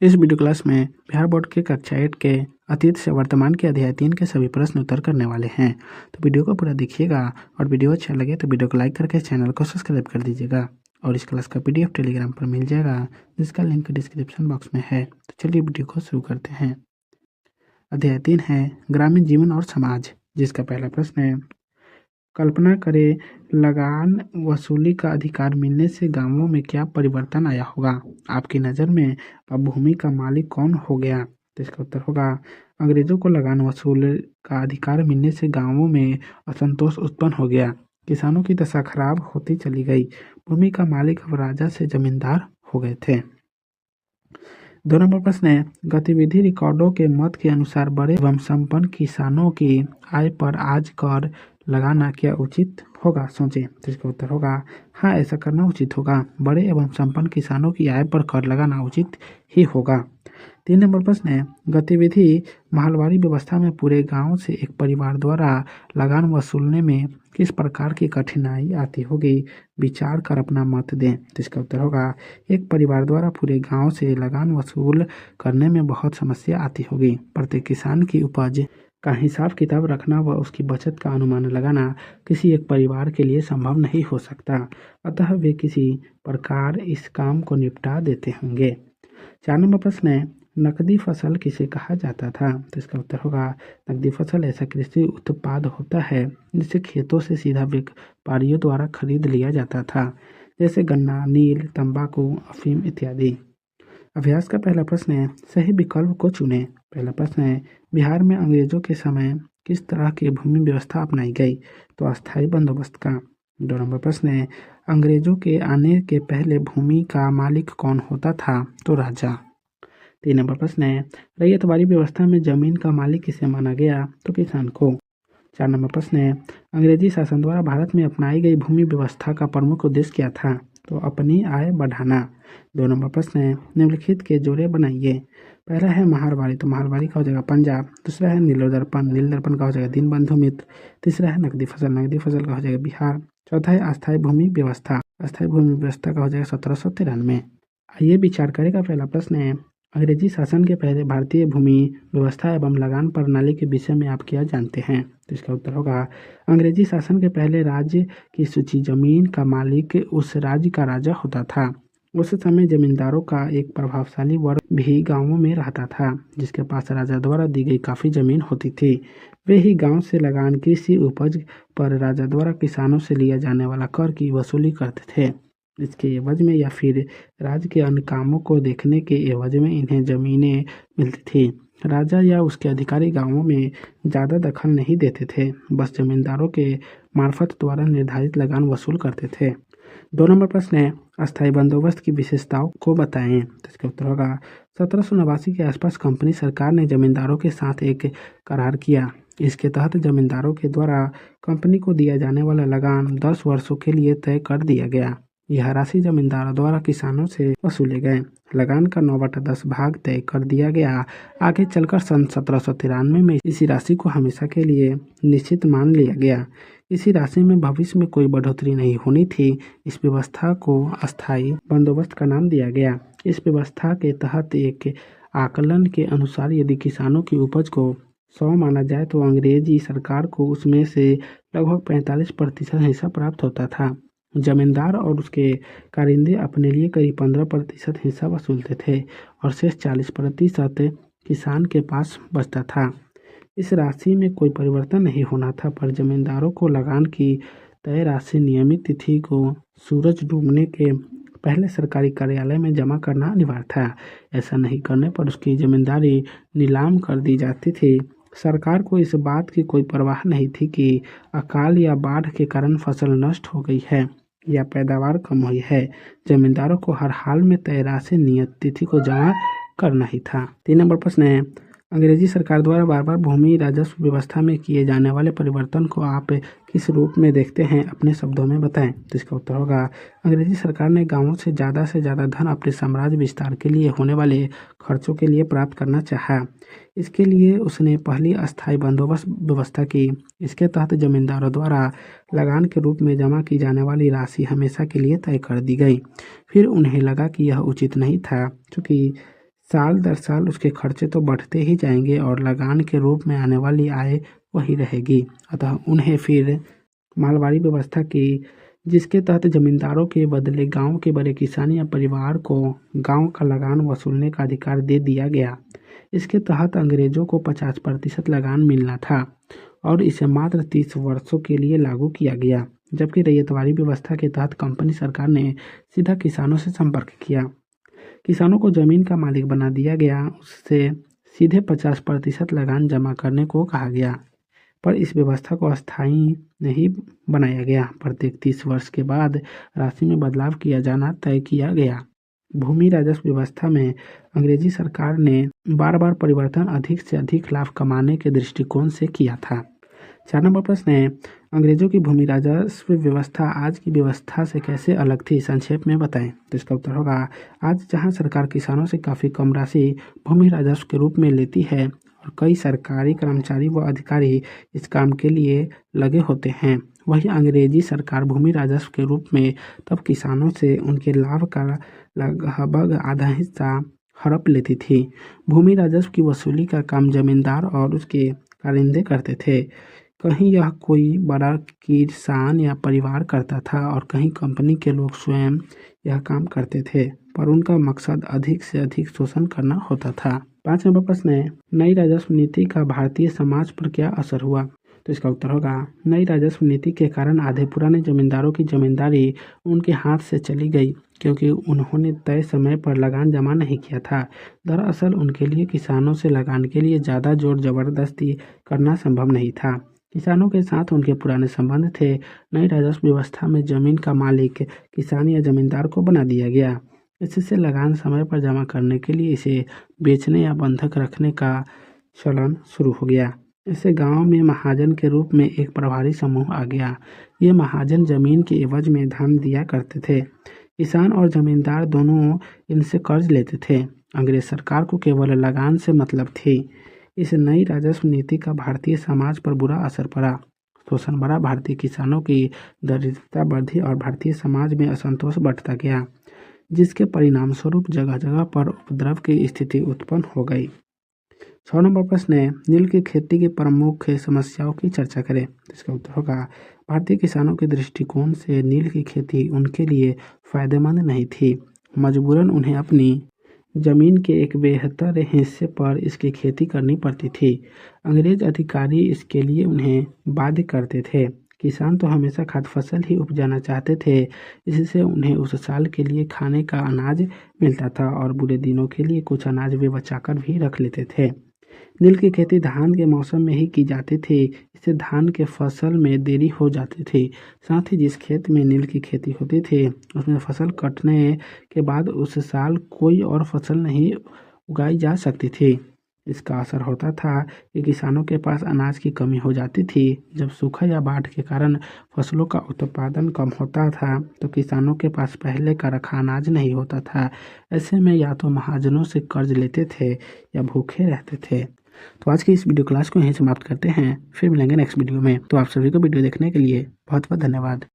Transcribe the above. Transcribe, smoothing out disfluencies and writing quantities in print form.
इस video class में Bihar board के कक्षा 8 के अतीत से वर्तमान के अध्याय 3 के सभी प्रश्न उत्तर करने वाले हैं। तो वीडियो को पूरा देखिएगा और वीडियो अच्छा लगे तो वीडियो को लाइक करके चैनल को सब्सक्राइब कर दीजिएगा। और इस क्लास का PDF टेलीग्राम पर मिल जाएगा, जिसका लिंक डिस्क्रिप्शन बॉक्स में है। तो चलिए वीडियो को शुरू करते हैं। अध्याय 3 है ग्रामीण जीवन और समाज, जिसका पहला प्रश्न है, कल्पना करें लगान वसूली का अधिकार मिलने से गांवों में क्या परिवर्तन आया होगा। आपकी नज़र में अब भूमि का मालिक कौन हो गया। तो इसका उत्तर होगा, अंग्रेजों को लगान वसूल का अधिकार मिलने से गांवों में असंतोष उत्पन्न हो गया। किसानों की दशा खराब होती चली गई। भूमि का मालिक अब राजा से जमींदार हो गए थे। 2 नंबर प्रश्न है, गतिविधि रिकॉर्डों के मत के अनुसार बड़े एवं संपन्न किसानों की आय पर आज कर लगाना क्या उचित होगा। सोचें। तो इसका उत्तर होगा, हाँ, ऐसा करना उचित होगा। बड़े एवं संपन्न किसानों की आय पर कर लगाना उचित ही होगा। 3 नंबर प्रश्न है, गतिविधि महलवारी व्यवस्था में पूरे गांव से एक परिवार द्वारा लगान वसूलने में किस प्रकार की कठिनाई आती होगी। विचार कर अपना मत दें। तो इसका उत्तर होगा, एक परिवार द्वारा पूरे गांव से लगान वसूल करने में बहुत समस्या आती होगी। प्रत्येक किसान की उपज का हिसाब किताब रखना व उसकी बचत का अनुमान लगाना किसी एक परिवार के लिए संभव नहीं हो सकता, अतः वे किसी प्रकार इस काम को निपटा देते होंगे। 4 नंबर प्रश्न है, नकदी फसल किसे कहा जाता था। तो इसका उत्तर होगा, नकदी फसल ऐसा कृषि उत्पाद होता है जिसे खेतों से सीधा व्यापारियों द्वारा खरीद लिया जाता था, जैसे गन्ना, नील, तंबाकू, अफीम इत्यादि। अभ्यास का पहला प्रश्न है, सही विकल्प को चुनें। पहला प्रश्न है, बिहार में अंग्रेजों के समय किस तरह की भूमि व्यवस्था अपनाई गई। तो अस्थायी बंदोबस्त का। 2 नंबर प्रश्न है, अंग्रेजों के आने के पहले भूमि का मालिक कौन होता था। तो राजा। 3 नंबर प्रश्न है, रैयतवाड़ी व्यवस्था में जमीन का मालिक किसे माना गया। तो किसान को। 4 नंबर प्रश्न है, अंग्रेजी शासन द्वारा भारत में अपनाई गई भूमि व्यवस्था का प्रमुख उद्देश्य क्या था। तो अपनी आय बढ़ाना। 2 नंबर प्रश्न है, निम्नलिखित के जोड़े बनाइए। पहला है महारवाड़ी, तो महारवाड़ी का हो जाएगा पंजाब। दूसरा है नीलोदर्पण, नीलदर्पण का हो जाएगा दीनबंधु मित्र। तीसरा है नकदी फसल, नकदी फसल का हो जाएगा बिहार। चौथा है अस्थायी भूमि व्यवस्था, अस्थायी भूमि व्यवस्था का हो जाएगा 1793। आइए विचार करेगा। पहला प्रश्न है, अंग्रेजी शासन के पहले भारतीय भूमि व्यवस्था एवं लगान प्रणाली के विषय में आप क्या जानते हैं। तो इसका उत्तर होगा, अंग्रेजी शासन के पहले राज्य की सूची जमीन का मालिक उस राज्य का राजा होता था। उस समय जमींदारों का एक प्रभावशाली वर्ग भी गांवों में रहता था, जिसके पास राजा द्वारा दी गई काफ़ी जमीन होती थी। वे ही गांव से लगान कृषि उपज पर राजा द्वारा किसानों से लिया जाने वाला कर की वसूली करते थे। इसके एवज में या फिर राज्य के अन्य कामों को देखने के एवज में इन्हें जमीनें मिलती थी। राजा या उसके अधिकारी गांवों में ज़्यादा दखल नहीं देते थे, बस जमींदारों के मार्फत द्वारा निर्धारित लगान वसूल करते थे। 2 नंबर प्रश्न है, अस्थायी बंदोबस्त की विशेषताओं को बताएं। तो इसका उत्तर होगा, 1789 के आसपास कंपनी सरकार ने जमींदारों के साथ एक करार किया। इसके तहत जमींदारों के द्वारा कंपनी को दिया जाने वाला लगान 10 वर्षों के लिए तय कर दिया गया। यह राशि जमींदारों द्वारा किसानों से वसूले गए लगान का 9/10 भाग तय कर दिया गया। आगे चलकर सन 1793 में इसी राशि को हमेशा के लिए निश्चित मान लिया गया। इसी राशि में भविष्य में कोई बढ़ोतरी नहीं होनी थी। इस व्यवस्था को अस्थायी बंदोबस्त का नाम दिया गया। इस व्यवस्था के तहत एक आकलन के अनुसार यदि किसानों की उपज को 100 माना जाए तो अंग्रेजी सरकार को उसमें से लगभग 45% हिस्सा प्राप्त होता था। जमींदार और उसके कारिंदे अपने लिए करीब 15% हिस्सा वसूलते थे और शेष 40% किसान के पास बचता था। इस राशि में कोई परिवर्तन नहीं होना था, पर जमींदारों को लगान की तय राशि नियमित तिथि को सूरज डूबने के पहले सरकारी कार्यालय में जमा करना अनिवार्य था। ऐसा नहीं करने पर उसकी जमींदारी नीलाम कर दी जाती थी। सरकार को इस बात की कोई परवाह नहीं थी कि अकाल या बाढ़ के कारण फसल नष्ट हो गई है या पैदावार कम हुई है। जमींदारों को हर हाल में तय राशि नियत तिथि को जमा करना ही था। 3 नंबर प्रश्न है, अंग्रेजी सरकार द्वारा बार बार भूमि राजस्व व्यवस्था में किए जाने वाले परिवर्तन को आप किस रूप में देखते हैं, अपने शब्दों में बताएं। तो इसका उत्तर होगा, अंग्रेजी सरकार ने गांवों से ज़्यादा धन अपने साम्राज्य विस्तार के लिए होने वाले खर्चों के लिए प्राप्त करना चाहा। इसके लिए उसने पहली अस्थायी बंदोबस्त व्यवस्था की। इसके तहत जमींदारों द्वारा लगान के रूप में जमा की जाने वाली राशि हमेशा के लिए तय कर दी गई। फिर उन्हें लगा कि यह उचित नहीं था, क्योंकि साल दर साल उसके खर्चे तो बढ़ते ही जाएंगे और लगान के रूप में आने वाली आय वही रहेगी। अतः उन्हें फिर मालवाड़ी व्यवस्था की, जिसके तहत जमींदारों के बदले गांव के बड़े किसान या परिवार को गांव का लगान वसूलने का अधिकार दे दिया गया। इसके तहत अंग्रेजों को 50% लगान मिलना था और इसे मात्र 30 वर्षों के लिए लागू किया गया, जबकि रैयतवाड़ी व्यवस्था के तहत कंपनी सरकार ने सीधा किसानों से संपर्क किया। किसानों को जमीन का मालिक बना दिया गया, उससे सीधे 50% लगान जमा करने को कहा गया। पर इस व्यवस्था को अस्थायी नहीं बनाया गया। प्रत्येक 30 वर्ष के बाद राशि में बदलाव किया जाना तय किया गया। भूमि राजस्व व्यवस्था में अंग्रेजी सरकार ने बार बार परिवर्तन अधिक से अधिक लाभ कमाने के दृष्टिकोण से किया था। 4 नंबर प्रश्न है, अंग्रेजों की भूमि राजस्व व्यवस्था आज की व्यवस्था से कैसे अलग थी, संक्षेप में बताएं। तो इसका उत्तर होगा, आज जहां सरकार किसानों से काफ़ी कम राशि भूमि राजस्व के रूप में लेती है और कई सरकारी कर्मचारी व अधिकारी इस काम के लिए लगे होते हैं, वहीं अंग्रेजी सरकार भूमि राजस्व के रूप में तब किसानों से उनके लाभ का लगभग आधा हिस्सा हड़प लेती थी। भूमि राजस्व की वसूली का काम जमींदार और उसके कारिंदे करते थे। कहीं यह कोई बड़ा किसान या परिवार करता था और कहीं कंपनी के लोग स्वयं यह काम करते थे, पर उनका मकसद अधिक से अधिक शोषण करना होता था। 5 नंबर प्रश्न है, नई राजस्व नीति का भारतीय समाज पर क्या असर हुआ। तो इसका उत्तर होगा, नई राजस्व नीति के कारण आधे पुराने जमींदारों की जमींदारी उनके हाथ से चली गई, क्योंकि उन्होंने तय समय पर लगान जमा नहीं किया था। दरअसल उनके लिए किसानों से लगान के लिए ज़्यादा जोर जबरदस्ती करना संभव नहीं था। किसानों के साथ उनके पुराने संबंध थे। नई राजस्व व्यवस्था में जमीन का मालिक किसान या जमींदार को बना दिया गया। इससे लगान समय पर जमा करने के लिए इसे बेचने या बंधक रखने का चलन शुरू हो गया। इससे गांव में महाजन के रूप में एक प्रभारी समूह आ गया। ये महाजन जमीन के एवज में धन दिया करते थे। किसान और जमींदार दोनों इनसे कर्ज लेते थे। अंग्रेज सरकार को केवल लगान से मतलब थी। इस नई राजस्व नीति का भारतीय समाज पर बुरा असर पड़ा। शोषण बढ़ा, भारतीय किसानों की दरिद्रता बढ़ी और भारतीय समाज में असंतोष बढ़ता गया, जिसके परिणाम स्वरूप जगह जगह पर उपद्रव की स्थिति उत्पन्न हो गई। 6 नंबर प्रश्न है, नील की खेती की प्रमुख समस्याओं की चर्चा करें। इसका उत्तर होगा, भारतीय किसानों के दृष्टिकोण से नील की खेती उनके लिए फायदेमंद नहीं थी। मजबूरन उन्हें अपनी जमीन के एक बेहतर हिस्से पर इसकी खेती करनी पड़ती थी। अंग्रेज अधिकारी इसके लिए उन्हें बाध्य करते थे। किसान तो हमेशा खाद्य फसल ही उपजाना चाहते थे, इससे उन्हें उस साल के लिए खाने का अनाज मिलता था और बुरे दिनों के लिए कुछ अनाज वे बचाकर भी रख लेते थे। नील की खेती धान के मौसम में ही की जाती थी। इससे धान के फसल में देरी हो जाती थी। साथ ही जिस खेत में नील की खेती होती थी, उसमें फसल कटने के बाद उस साल कोई और फसल नहीं उगाई जा सकती थी। इसका असर होता था कि किसानों के पास अनाज की कमी हो जाती थी। जब सूखा या बाढ़ के कारण फसलों का उत्पादन कम होता था, तो किसानों के पास पहले का रखा अनाज नहीं होता था। ऐसे में या तो महाजनों से कर्ज लेते थे या भूखे रहते थे। तो आज की इस वीडियो क्लास को यहीं समाप्त करते हैं। फिर मिलेंगे नेक्स्ट वीडियो में। तो आप सभी को वीडियो देखने के लिए बहुत बहुत धन्यवाद।